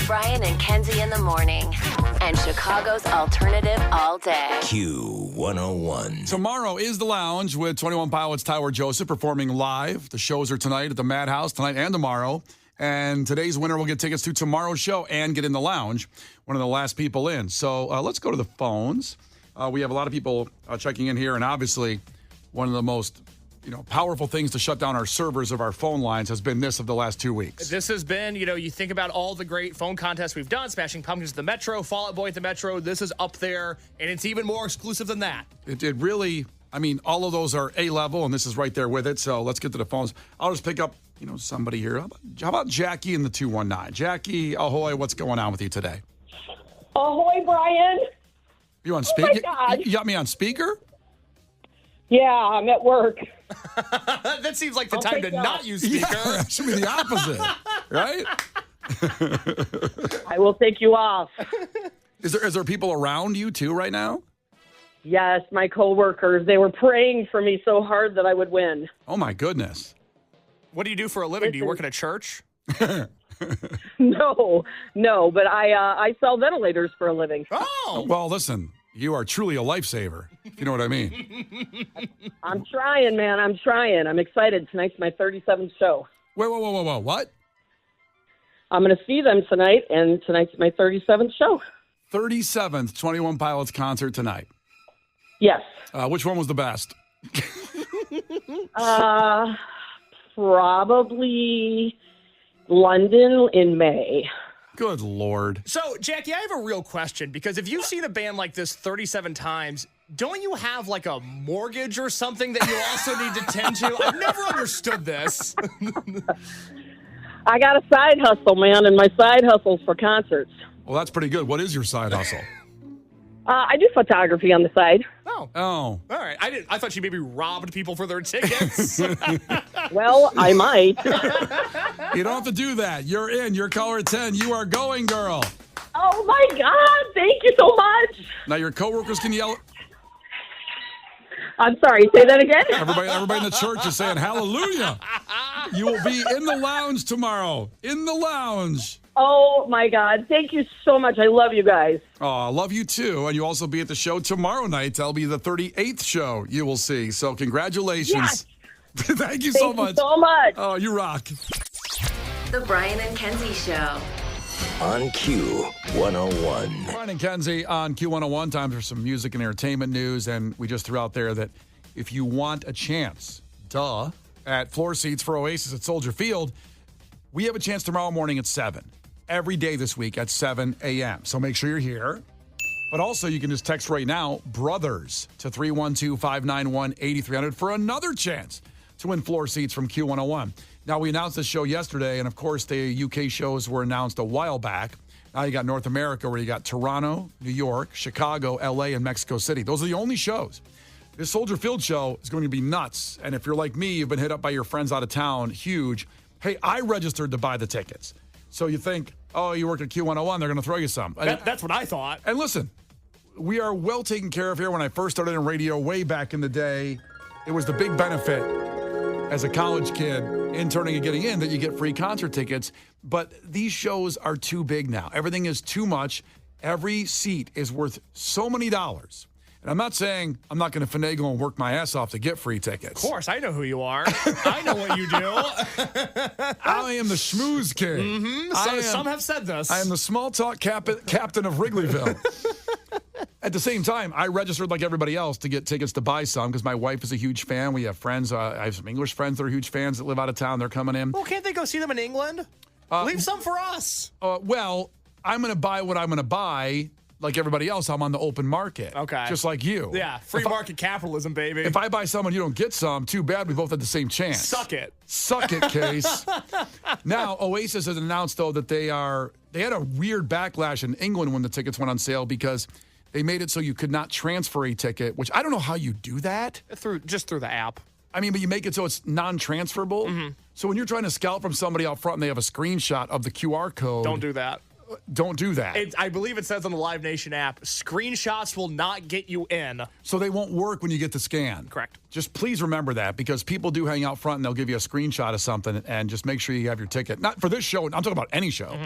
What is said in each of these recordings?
Brian and Kenzie in the morning. And Chicago's alternative all day. Q101. Tomorrow is The Lounge with 21 Pilots Tyler Joseph performing live. The shows are tonight at the Madhouse, tonight and tomorrow. And today's winner will get tickets to tomorrow's show and get in the lounge, one of the last people in. So let's go to the phones. We have a lot of people checking in here, and obviously one of the most powerful things to shut down our servers of our phone lines has been this of the last 2 weeks. This has been, you think about all the great phone contests we've done, Smashing Pumpkins at the Metro, Fall Out Boy at the Metro. This is up there, and it's even more exclusive than that. It really, all of those are A-level, and this is right there with it. So let's get to the phones. I'll just pick up, somebody here. How about Jackie in the 219? Jackie, ahoy, what's going on with you today? Ahoy, Brian. You on speaker? Oh, my God. You got me on speaker? Yeah, I'm at work. That seems like the time to not use speaker. Yeah, it should be the opposite, right? I will take you off. Is there people around you, too, right now? Yes, my coworkers. They were praying for me so hard that I would win. Oh, my goodness. What do you do for a living? Do you work at a church? No, but I sell ventilators for a living. Oh! Well, listen, you are truly a lifesaver, if you know what I mean. I'm trying, man. I'm trying. I'm excited. Tonight's my 37th show. Wait, whoa. What? I'm going to see them tonight, and tonight's my 37th show. 37th 21 Pilots concert tonight. Yes. Which one was the best? Probably London in May. Good Lord. So, Jackie, I have a real question, because if you've seen a band like this 37 times, don't you have like a mortgage or something that you also need to tend to? I've never understood this. I got a side hustle, man, and my side hustle's for concerts. Well, that's pretty good. What is your side hustle? I do photography on the side. Oh. Oh. All right. I thought you maybe robbed people for their tickets. Well, I might. You don't have to do that. You're in. You're caller 10. You are going, girl. Oh, my God. Thank you so much. Now, your coworkers can yell. I'm sorry. Say that again? Everybody in the church is saying hallelujah. You will be in the lounge tomorrow. In the lounge. Oh, my God. Thank you so much. I love you guys. Oh, I love you, too. And you also be at the show tomorrow night. That'll be the 38th show you will see. So congratulations. Yes. Thank you so much. Thank you so much. Oh, you rock. The Brian and Kenzie Show. On Q101. Brian and Kenzie on Q101. Time for some music and entertainment news. And we just threw out there that if you want a chance, at floor seats for Oasis at Soldier Field, we have a chance tomorrow morning at 7. Every day this week at 7 a.m. So make sure you're here. But also, you can just text right now, BROTHERS, to 312-591-8300 for another chance to win floor seats from Q101. Now, we announced this show yesterday, and of course, the UK shows were announced a while back. Now you got North America, where you got Toronto, New York, Chicago, LA, and Mexico City. Those are the only shows. This Soldier Field show is going to be nuts. And if you're like me, you've been hit up by your friends out of town, huge. Hey, I registered to buy the tickets. So you think, oh, you work at Q101, they're going to throw you some. That's what I thought. And listen, we are well taken care of here. When I first started in radio way back in the day, it was the big benefit as a college kid interning and getting in that you get free concert tickets. But these shows are too big now. Everything is too much. Every seat is worth so many dollars. And I'm not saying I'm not going to finagle and work my ass off to get free tickets. Of course, I know who you are. I know what you do. I am the schmooze king. Mm-hmm. Some have said this. I am the small talk captain of Wrigleyville. At the same time, I registered like everybody else to get tickets to buy some because my wife is a huge fan. We have friends. I have some English friends that are huge fans that live out of town. They're coming in. Well, can't they go see them in England? Leave some for us. Well, I'm going to buy what I'm going to buy. Like everybody else, I'm on the open market. Okay. Just like you. Yeah, free market capitalism, baby. If I buy some and you don't get some, too bad. We both had the same chance. Suck it. Suck it, Case. Now, Oasis has announced, though, that they had a weird backlash in England when the tickets went on sale because they made it so you could not transfer a ticket, which I don't know how you do that. Just through the app. I mean, but you make it so it's non-transferable. Mm-hmm. So when you're trying to scalp from somebody out front and they have a screenshot of the QR code. Don't do that. Don't do that. I believe it says on the Live Nation app, screenshots will not get you in. So they won't work when you get the scan. Correct. Just please remember that because people do hang out front and they'll give you a screenshot of something and just make sure you have your ticket. Not for this show. I'm talking about any show.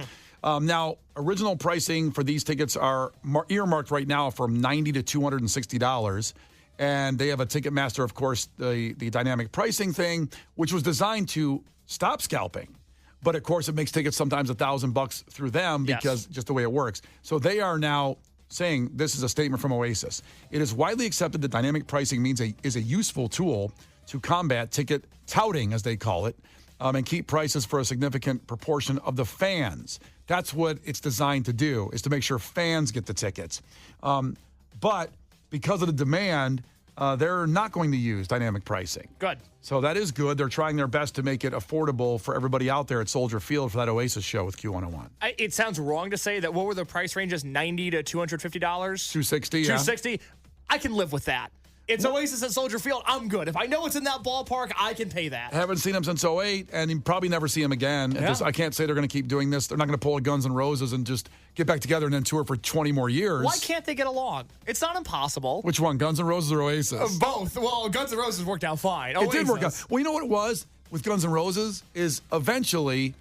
Now, original pricing for these tickets are earmarked right now from $90 to $260. And they have a Ticketmaster, of course, the dynamic pricing thing, which was designed to stop scalping. But, of course, it makes tickets sometimes $1,000 through them because just the way it works. So they are now saying this is a statement from Oasis. It is widely accepted that dynamic pricing is a useful tool to combat ticket touting, as they call it, and keep prices for a significant proportion of the fans. That's what it's designed to do, is to make sure fans get the tickets. But because of the demand, they're not going to use dynamic pricing. Good. So that is good. They're trying their best to make it affordable for everybody out there at Soldier Field for that Oasis show with Q101. It sounds wrong to say that. What were the price ranges? $90 to $250? $260, yeah. $260? I can live with that. It's Oasis at Soldier Field. I'm good. If I know it's in that ballpark, I can pay that. I haven't seen them since 2008, and you probably never see them again. Yeah. I can't say they're going to keep doing this. They're not going to pull a Guns N' Roses and just get back together and then tour for 20 more years. Why can't they get along? It's not impossible. Which one, Guns N' Roses or Oasis? Both. Well, Guns N' Roses worked out fine. It did work out. Well, you know what it was with Guns N' Roses is eventually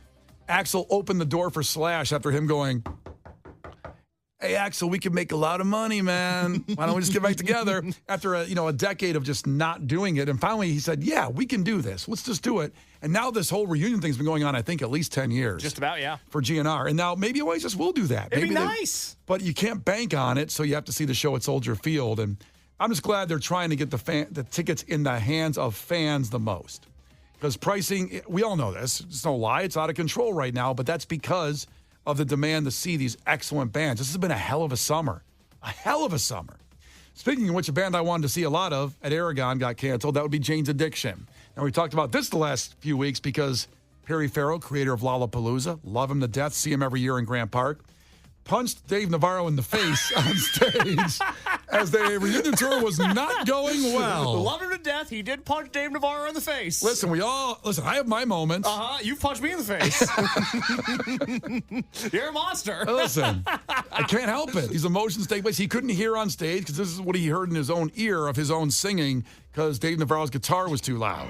Axl opened the door for Slash after him going, "Hey, Axl, we could make a lot of money, man. Why don't we just get back together?" After a decade of just not doing it. And finally he said, "Yeah, we can do this. Let's just do it." And now this whole reunion thing's been going on, I think, at least 10 years. Just about, yeah. For GNR. And now maybe Oasis will do that. It'd maybe be nice. But you can't bank on it, so you have to see the show at Soldier Field. And I'm just glad they're trying to get the tickets in the hands of fans the most. Because pricing, we all know this. It's no lie. It's out of control right now, but that's because of the demand to see these excellent bands. This has been a hell of a summer. A hell of a summer. Speaking of which, a band I wanted to see a lot of at Aragon got canceled. That would be Jane's Addiction. And we talked about this the last few weeks because Perry Farrell, creator of Lollapalooza, love him to death, see him every year in Grant Park, punched Dave Navarro in the face on stage as the reunion tour was not going well. Love him to death. He did punch Dave Navarro in the face. Listen, I have my moments. You punched me in the face. You're a monster. Listen, I can't help it. These emotions take place. He couldn't hear on stage because this is what he heard in his own ear of his own singing because Dave Navarro's guitar was too loud.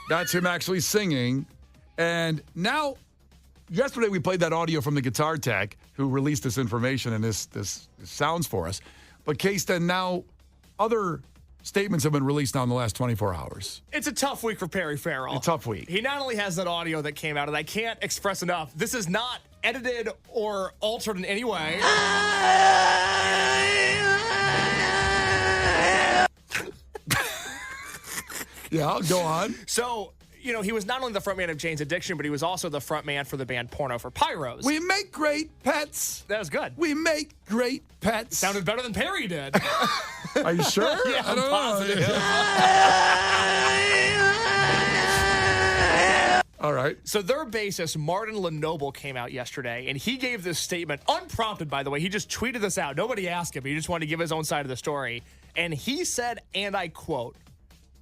That's him actually singing. And now, yesterday we played that audio from the guitar tech who released this information and this sounds for us. But Case, then now other statements have been released now in the last 24 hours. It's a tough week for Perry Farrell. A tough week. He not only has that audio that came out, and I can't express enough, this is not edited or altered in any way. Yeah, go on. So, he was not only the frontman of Jane's Addiction, but he was also the frontman for the band Porno for Pyros. We make great pets. That was good. We make great pets. Sounded better than Perry did. Are you sure? Yeah, I don't positive. All right. So their bassist, Martin Lenoble, came out yesterday, and he gave this statement, unprompted, by the way. He just tweeted this out. Nobody asked him. He just wanted to give his own side of the story. And he said, and I quote,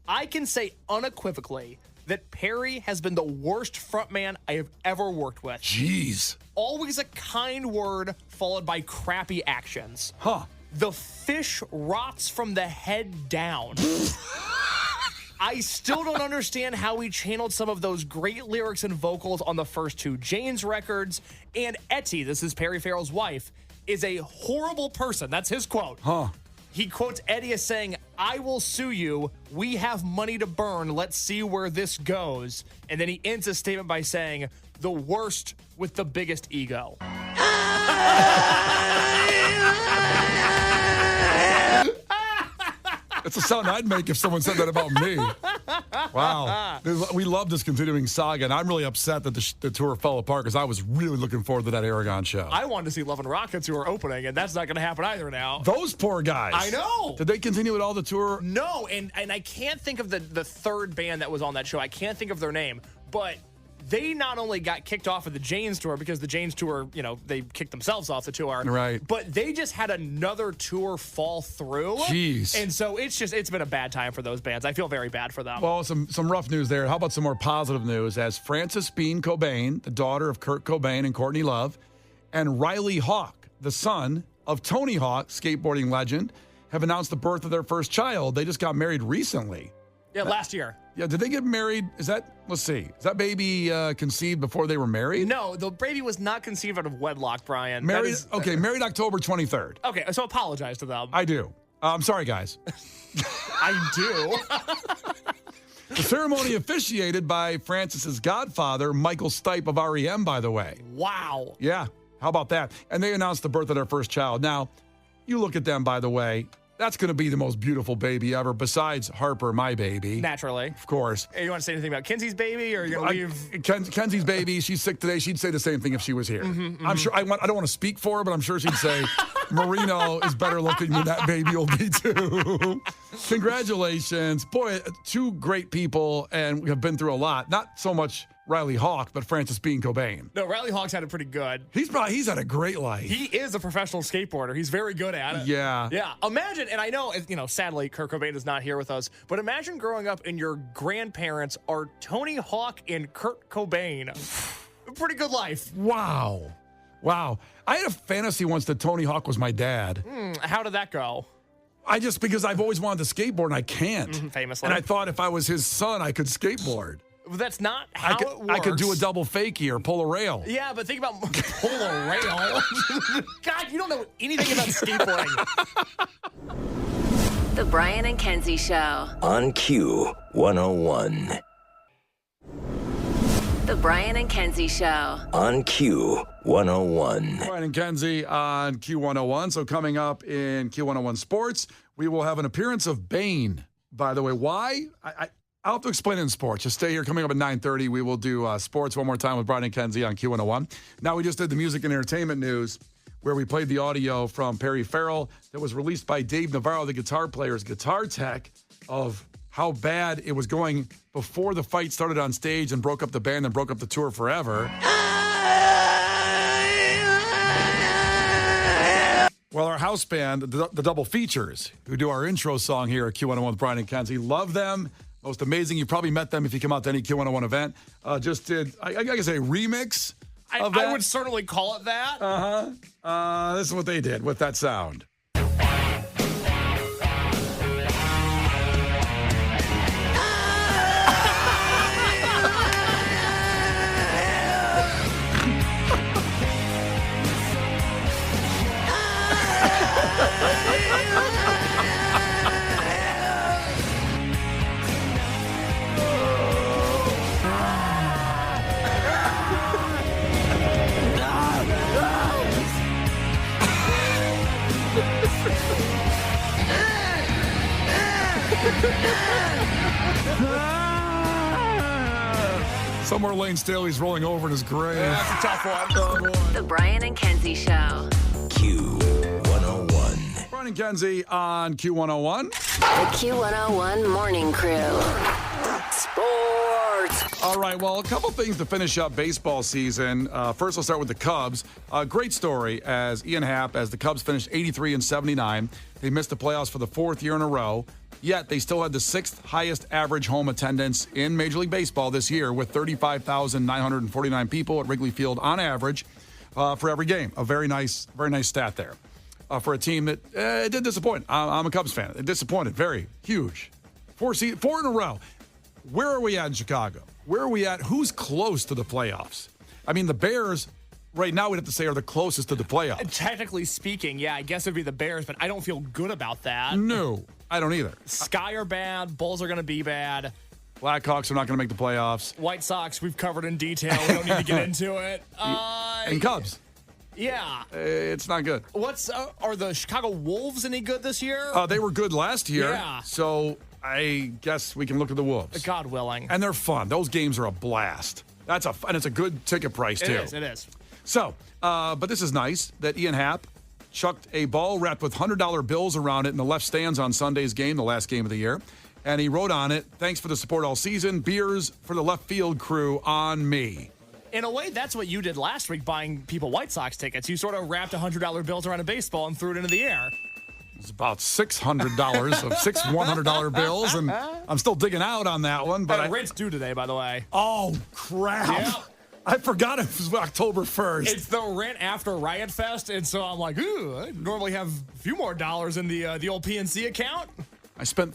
"I can say unequivocally that Perry has been the worst frontman I have ever worked with. Jeez. Always a kind word followed by crappy actions. Huh. The fish rots from the head down. I still don't understand how he channeled some of those great lyrics and vocals on the first two Jane's records. And Etty, this is Perry Farrell's wife, is a horrible person." That's his quote. Huh. He quotes Eddie as saying, "I will sue you. We have money to burn. Let's see where this goes." And then he ends his statement by saying, "The worst with the biggest ego." That's a sound I'd make if someone said that about me. Wow. We love this continuing saga, and I'm really upset that the tour fell apart because I was really looking forward to that Aragon show. I wanted to see Love and Rockets who are opening, and that's not going to happen either now. Those poor guys. I know. Did they continue with all the tour? No, and I can't think of the third band that was on that show. I can't think of their name, but they not only got kicked off of the Jane's tour because the Jane's tour, they kicked themselves off the tour. Right. But they just had another tour fall through. Jeez. And so it's been a bad time for those bands. I feel very bad for them. Well, some rough news there. How about some more positive news? As Frances Bean Cobain, the daughter of Kurt Cobain and Courtney Love, and Riley Hawk, the son of Tony Hawk, skateboarding legend, have announced the birth of their first child. They just got married recently. Yeah, last year. Yeah, did they get married? Let's see. Is that baby conceived before they were married? No, the baby was not conceived out of wedlock, Brian. Married October 23rd. Okay, so apologize to them. I do. I'm sorry, guys. I do. The ceremony officiated by Francis's godfather, Michael Stipe of REM, by the way. Wow. Yeah, how about that? And they announced the birth of their first child. Now, you look at them, by the way. That's going to be the most beautiful baby ever, besides Harper, my baby. Naturally. Of course. Hey, you want to say anything about Kenzie's baby, or are you going to leave? Kenzie's baby, she's sick today. She'd say the same thing if she was here. I'm sure, I don't want to speak for her, but I'm sure she'd say, Marino is better looking than that baby will be, too. Congratulations. Boy, two great people, and we have been through a lot. Not so much Riley Hawk, but Francis Bean Cobain. No, Riley Hawk's had it pretty good. He's had a great life. He is a professional skateboarder. He's very good at it. Yeah. Yeah. Imagine, and I know, sadly, Kurt Cobain is not here with us, but imagine growing up and your grandparents are Tony Hawk and Kurt Cobain. A pretty good life. Wow. I had a fantasy once that Tony Hawk was my dad. How did that go? Because I've always wanted to skateboard and I can't. Famously. And I thought if I was his son, I could skateboard. That's not how it works. I could do a double fakie or pull a rail. Yeah, but think about pull a rail. God, you don't know anything about skateboarding. The Brian and Kenzie Show. On Q101. The Brian and Kenzie Show. On Q101. Brian and Kenzie on Q101. So coming up in Q101 Sports, we will have an appearance of Bane. By the way, why? I'll have to explain it in sports. Just stay here. Coming up at 9:30, we will do sports one more time with Brian and Kenzie on Q101. Now, we just did the music and entertainment news where we played the audio from Perry Farrell that was released by Dave Navarro, the guitar player's guitar tech, of how bad it was going before the fight started on stage and broke up the band and broke up the tour forever. Well, our house band, the Double Features, who do our intro song here at Q101 with Brian and Kenzie, love them. Most amazing. You probably met them if you come out to any Q101 event. Just did, I guess, a remix of that. I would certainly call it that. This is what they did with that sound. Somewhere Lane Staley's rolling over in his grave. Yeah, that's a tough one. The Brian and Kenzie Show. Q101. Brian and Kenzie on Q101. The Q101 Morning Crew. Sports. All right, well, a couple things to finish up baseball season. First, I'll start with the Cubs. Great story as Ian Happ, as the Cubs finished 83 and 79. They missed the playoffs for the fourth year in a row. Yet they still had the sixth highest average home attendance in Major League Baseball this year, with 35,949 people at Wrigley Field on average for every game. A very nice stat there for a team that did disappoint. I'm a Cubs fan. It disappointed, very huge. Four in a row. Where are we at in Chicago? Where are we at? Who's close to the playoffs? I mean, the Bears, right now, we'd have to say, are the closest to the playoffs. Technically speaking, yeah, I guess it'd be the Bears, but I don't feel good about that. No, I don't either. Sky are bad. Bulls are going to be bad. Blackhawks are not going to make the playoffs. White Sox, we've covered in detail. We don't need to get into it. And Cubs. Yeah. It's not good. Are the Chicago Wolves any good this year? They were good last year. Yeah. So I guess we can look at the Wolves. God willing. And they're fun. Those games are a blast. And it's a good ticket price, too. It is. So, but this is nice that Ian Happ chucked a ball wrapped with $100 bills around it in the left stands on Sunday's game, the last game of the year. And he wrote on it, "Thanks for the support all season. Beers for the left field crew on me." In a way, that's what you did last week, buying people White Sox tickets. You sort of wrapped $100 bills around a baseball and threw it into the air. It's about $600 of six $100 bills, and I'm still digging out on that one. But rent's due today, by the way. Oh, crap. Yeah. I forgot it was October 1st. It's the rent after Riot Fest, and so I'm like, ooh, I normally have a few more dollars in the old PNC account. I spent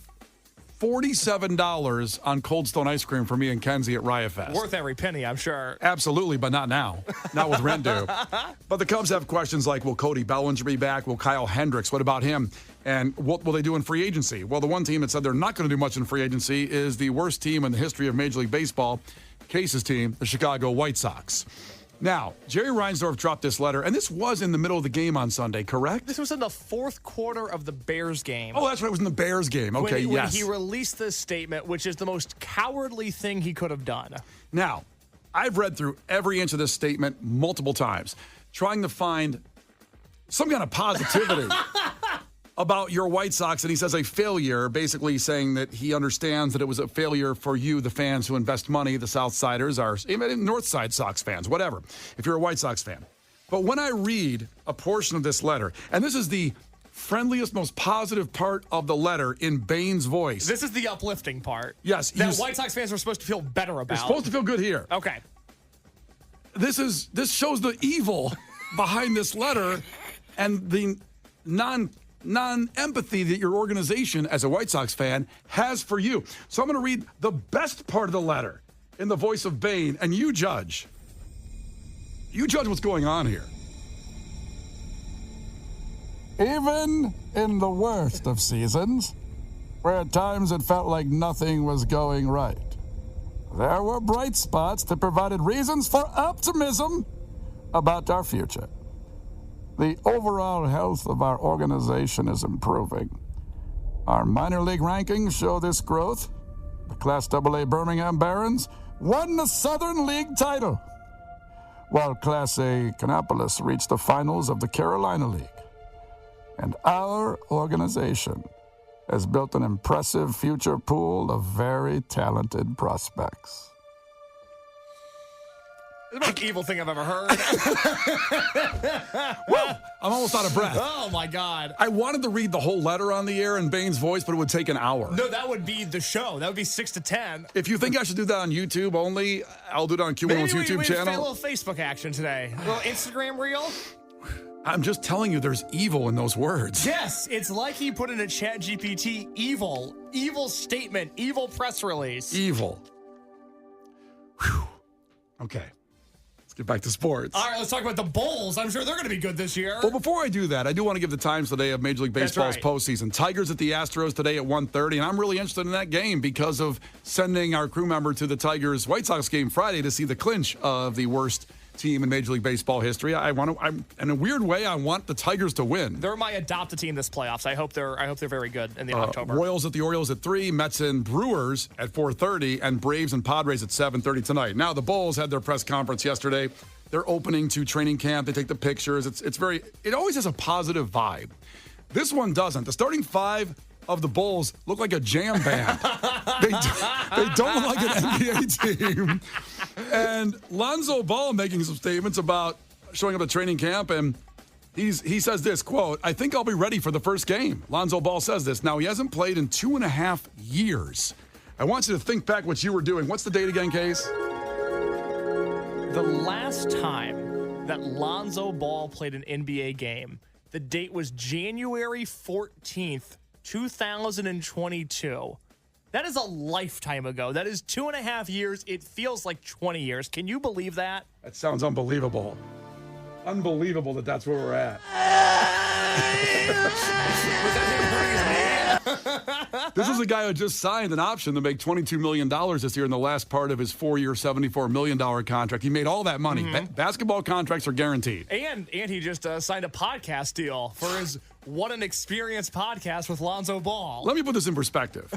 $47 on Cold Stone ice cream for me and Kenzie at Riot Fest. Worth every penny, I'm sure. Absolutely, but not now. Not with rent due. But the Cubs have questions like, will Cody Bellinger be back? Will Kyle Hendricks? What about him? And what will they do in free agency? Well, the one team that said they're not going to do much in free agency is the worst team in the history of Major League Baseball, Case's team, the Chicago White Sox. Now, Jerry Reinsdorf dropped this letter, and this was in the middle of the game on Sunday, correct? This was in the fourth quarter of the Bears game. Oh, that's right. It was in the Bears game. Okay, when yes. he released this statement, which is the most cowardly thing he could have done. Now, I've read through every inch of this statement multiple times, trying to find some kind of positivity about your White Sox, and he says a failure, basically saying that he understands that it was a failure for you, the fans who invest money, the Southsiders, even North Side Sox fans, whatever, if you're a White Sox fan. But when I read a portion of this letter, and this is the friendliest, most positive part of the letter in Bain's voice. This is the uplifting part. Yes. That White Sox fans are supposed to feel better about. You're supposed to feel good here. Okay. This shows the evil behind this letter and the non-empathy that your organization, as a White Sox fan, has for you. So I'm going to read the best part of the letter in the voice of Bain, and you judge. You judge what's going on here. Even in the worst of seasons, where at times it felt like nothing was going right, there were bright spots that provided reasons for optimism about our future. The overall health of our organization is improving. Our minor league rankings show this growth. The Class AA Birmingham Barons won the Southern League title, while Class A Kannapolis reached the finals of the Carolina League. And our organization has built an impressive future pool of very talented prospects. This is the most evil thing I've ever heard. Well, I'm almost out of breath. Oh, my God. I wanted to read the whole letter on the air in Bain's voice, but it would take an hour. No, that would be the show. That would be 6 to 10. If you think I should do that on YouTube only, I'll do it on Q1's YouTube Maybe channel. a little Facebook action today. A little Instagram reel. I'm just telling you, there's evil in those words. Yes, it's like he put in a ChatGPT evil statement, evil press release. Evil. Whew. Okay. Let's get back to sports. All right, let's talk about the Bulls. I'm sure they're going to be good this year. Well, before I do that, I do want to give the times today of Major League Baseball's postseason. Tigers at the Astros today at 1:30, and I'm really interested in that game because of sending our crew member to the Tigers White Sox game Friday to see the clinch of the worst team in Major League Baseball history. I'm in a weird way, I want the Tigers to win. They're my adopted team this playoffs. I hope they're very good in the October. Royals at the Orioles at 3, Mets and Brewers at 4:30, and Braves and Padres at 7:30 tonight. Now, the Bulls had their press conference yesterday. They're opening to training camp. They take the pictures. It always has a positive vibe. This one doesn't. The starting five of the Bulls look like a jam band. They don't look like an NBA team. And Lonzo Ball making some statements about showing up at training camp, and he says this, quote, "I think I'll be ready for the first game." Lonzo Ball says this. Now, he hasn't played in 2.5 years. I want you to think back what you were doing. What's the date again, Case? The last time that Lonzo Ball played an NBA game, the date was January 14th, 2022. That is a lifetime ago. That is 2.5 years. It feels like 20 years. Can you believe that? That sounds unbelievable. Unbelievable that that's where we're at. This is a guy who just signed an option to make $22 million this year in the last part of his 4-year, $74 million contract. He made all that money. Basketball contracts are guaranteed. And he just signed a podcast deal for his What an Experience podcast with Lonzo Ball. Let me put this in perspective.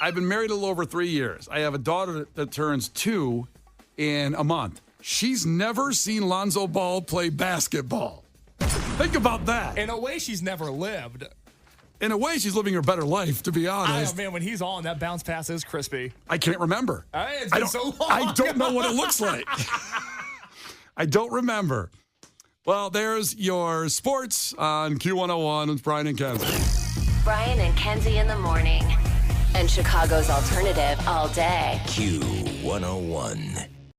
I've been married a little over 3 years. I have a daughter that turns 2 in a month. She's never seen Lonzo Ball play basketball. Think about that. In a way, she's never lived. In a way, she's living her better life, to be honest. Oh, man, when he's on, that bounce pass is crispy. I can't remember. It's been so long. I don't know what it looks like. I don't remember. Well, there's your sports on Q101 with Brian and Kenzie. Brian and Kenzie in the morning. And Chicago's alternative all day. Q101.